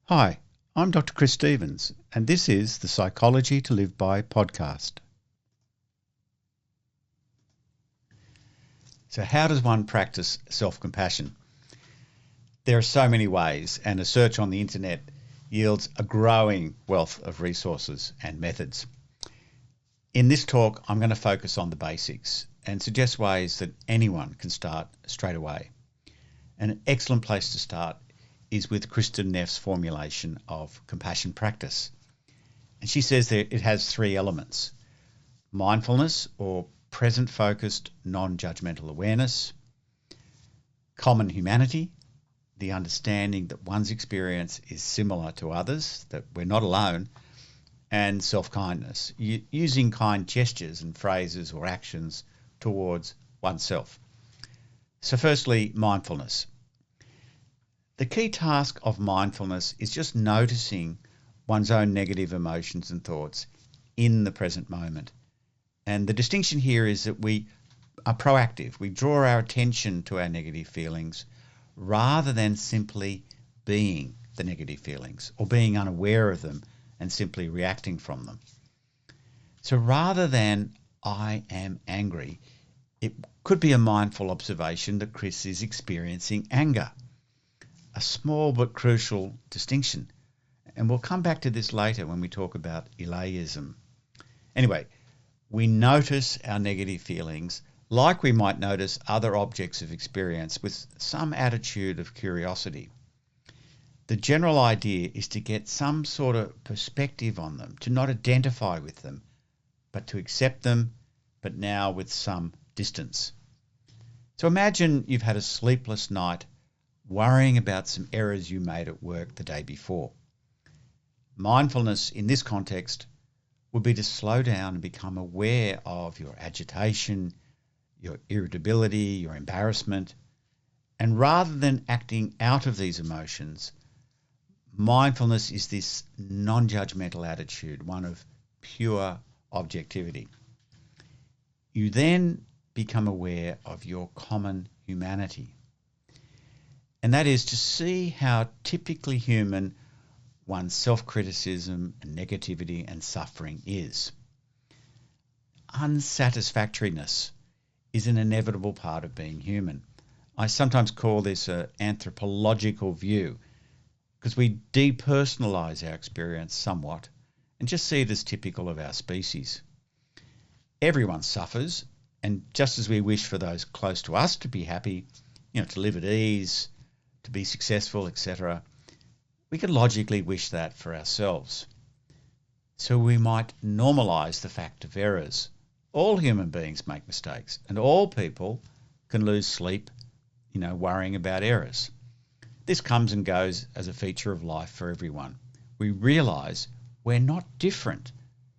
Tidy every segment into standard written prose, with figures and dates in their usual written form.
Hi, I'm Dr. Chris Stevens, and this is the Psychology to Live By podcast. So, how does one practice self-compassion? There are so many ways, and a search on the internet yields a growing wealth of resources and methods. In this talk, I'm going to focus on the basics and suggest ways that anyone can start straight away. And an excellent place to start is with Kristin Neff's formulation of compassion practice. And she says that it has three elements: mindfulness, or present-focused non-judgemental awareness; common humanity, the understanding that one's experience is similar to others, that we're not alone; and self-kindness, using kind gestures and phrases or actions towards oneself. So firstly, mindfulness. The key task of mindfulness is just noticing one's own negative emotions and thoughts in the present moment. And the distinction here is that we are proactive. We draw our attention to our negative feelings rather than simply being the negative feelings or being unaware of them and simply reacting from them. So rather than "I am angry," it could be a mindful observation that Chris is experiencing anger. A small but crucial distinction. And we'll come back to this later when we talk about Illeism. Anyway, we notice our negative feelings like we might notice other objects of experience with some attitude of curiosity. The general idea is to get some sort of perspective on them, to not identify with them, but to accept them, but now with some distance. So imagine you've had a sleepless night worrying about some errors you made at work the day before. Mindfulness in this context would be to slow down and become aware of your agitation, your irritability, your embarrassment, and rather than acting out of these emotions, mindfulness is this non-judgmental attitude, one of pure objectivity. You then become aware of your common humanity. And that is to see how typically human one's self-criticism and negativity and suffering is. Unsatisfactoriness is an inevitable part of being human. I sometimes call this an anthropological view because we depersonalize our experience somewhat and just see it as typical of our species. Everyone suffers, and just as we wish for those close to us to be happy, to live at ease, to be successful, etc., we can logically wish that for ourselves. So we might normalize the fact of errors. All human beings make mistakes, and all people can lose sleep, worrying about errors. This comes and goes as a feature of life for everyone. We realize we're not different.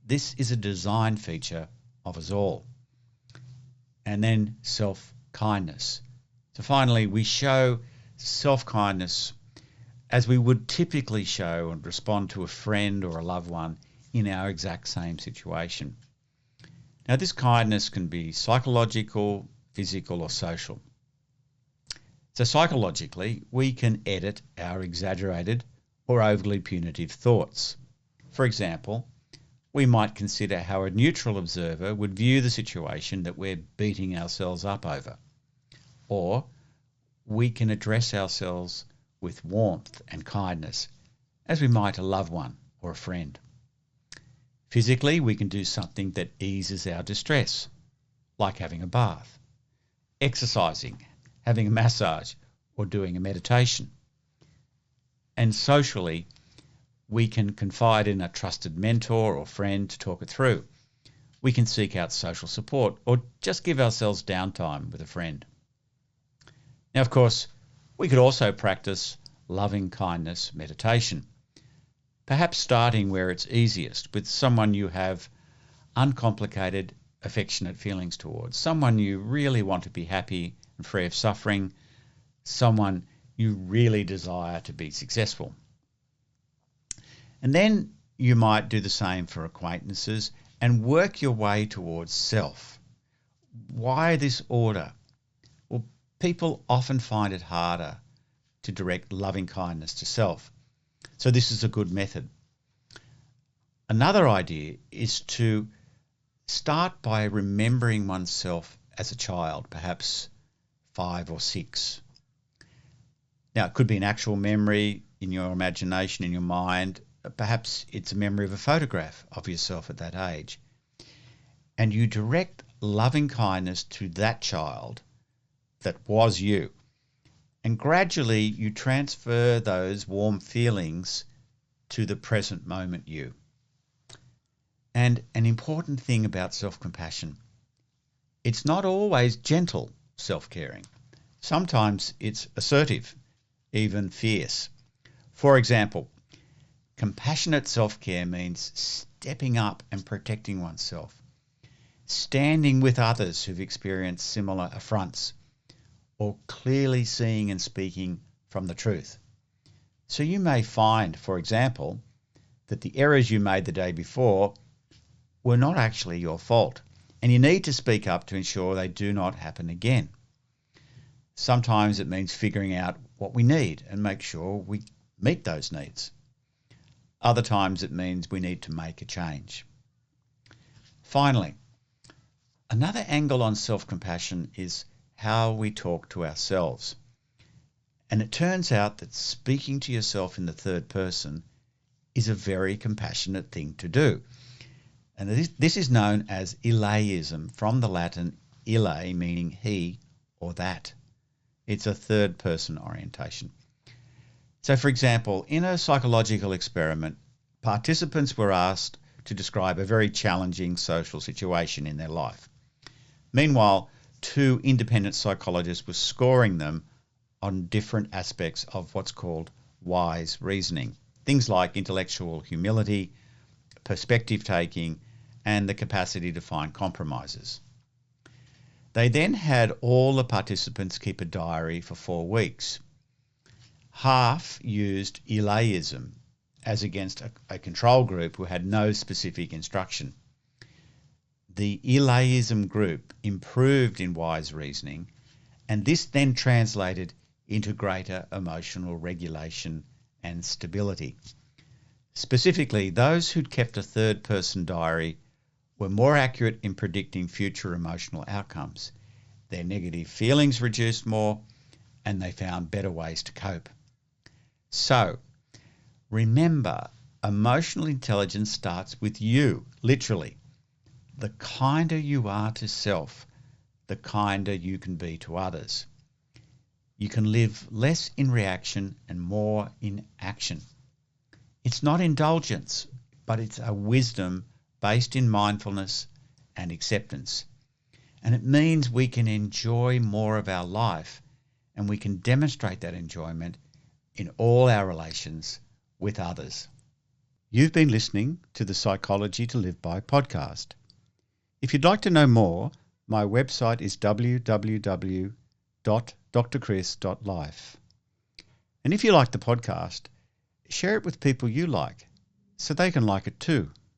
This is a design feature of us all. And then self-kindness. So finally, we show self-kindness as we would typically show and respond to a friend or a loved one in our exact same situation. Now, this kindness can be psychological, physical, or social. So psychologically, we can edit our exaggerated or overly punitive thoughts. For example, we might consider how a neutral observer would view the situation that we're beating ourselves up over. Or we can address ourselves with warmth and kindness, as we might a loved one or a friend. Physically, we can do something that eases our distress, like having a bath, exercising, having a massage, or doing a meditation. And socially, we can confide in a trusted mentor or friend to talk it through. We can seek out social support or just give ourselves downtime with a friend. Now, of course, we could also practice loving kindness meditation, perhaps starting where it's easiest, with someone you have uncomplicated, affectionate feelings towards, someone you really want to be happy and free of suffering, someone you really desire to be successful. And then you might do the same for acquaintances and work your way towards self. Why this order? Well, people often find it harder to direct loving kindness to self. So this is a good method. Another idea is to start by remembering oneself as a child, perhaps 5 or 6. Now, it could be an actual memory in your imagination, in your mind. Perhaps it's a memory of a photograph of yourself at that age. And you direct loving kindness to that child that was you. And gradually you transfer those warm feelings to the present moment you. And an important thing about self-compassion, it's not always gentle self-caring. Sometimes it's assertive, even fierce. For example, compassionate self-care means stepping up and protecting oneself, standing with others who've experienced similar affronts, or clearly seeing and speaking from the truth. So you may find, for example, that the errors you made the day before were not actually your fault, and you need to speak up to ensure they do not happen again. Sometimes it means figuring out what we need and make sure we meet those needs. Other times it means we need to make a change. Finally, another angle on self-compassion is how we talk to ourselves. And it turns out that speaking to yourself in the third person is a very compassionate thing to do. And this is known as Illeism, from the Latin ille, meaning he or that. It's a third person orientation. So, for example, in a psychological experiment, participants were asked to describe a very challenging social situation in their life. Meanwhile, 2 independent psychologists were scoring them on different aspects of what's called wise reasoning. Things like intellectual humility, perspective taking, and the capacity to find compromises. They then had all the participants keep a diary for 4 weeks. Half used Illeism, as against a control group who had no specific instruction. The Illeism group improved in wise reasoning, and this then translated into greater emotional regulation and stability. Specifically, those who'd kept a third-person diary were more accurate in predicting future emotional outcomes. Their negative feelings reduced more, and they found better ways to cope. So, remember, emotional intelligence starts with you, literally. The kinder you are to self, the kinder you can be to others. You can live less in reaction and more in action. It's not indulgence, but it's a wisdom based in mindfulness and acceptance. And it means we can enjoy more of our life, and we can demonstrate that enjoyment in all our relations with others. You've been listening to the Psychology to Live By podcast. If you'd like to know more, my website is www.drchris.life. And if you like the podcast, share it with people you like so they can like it too.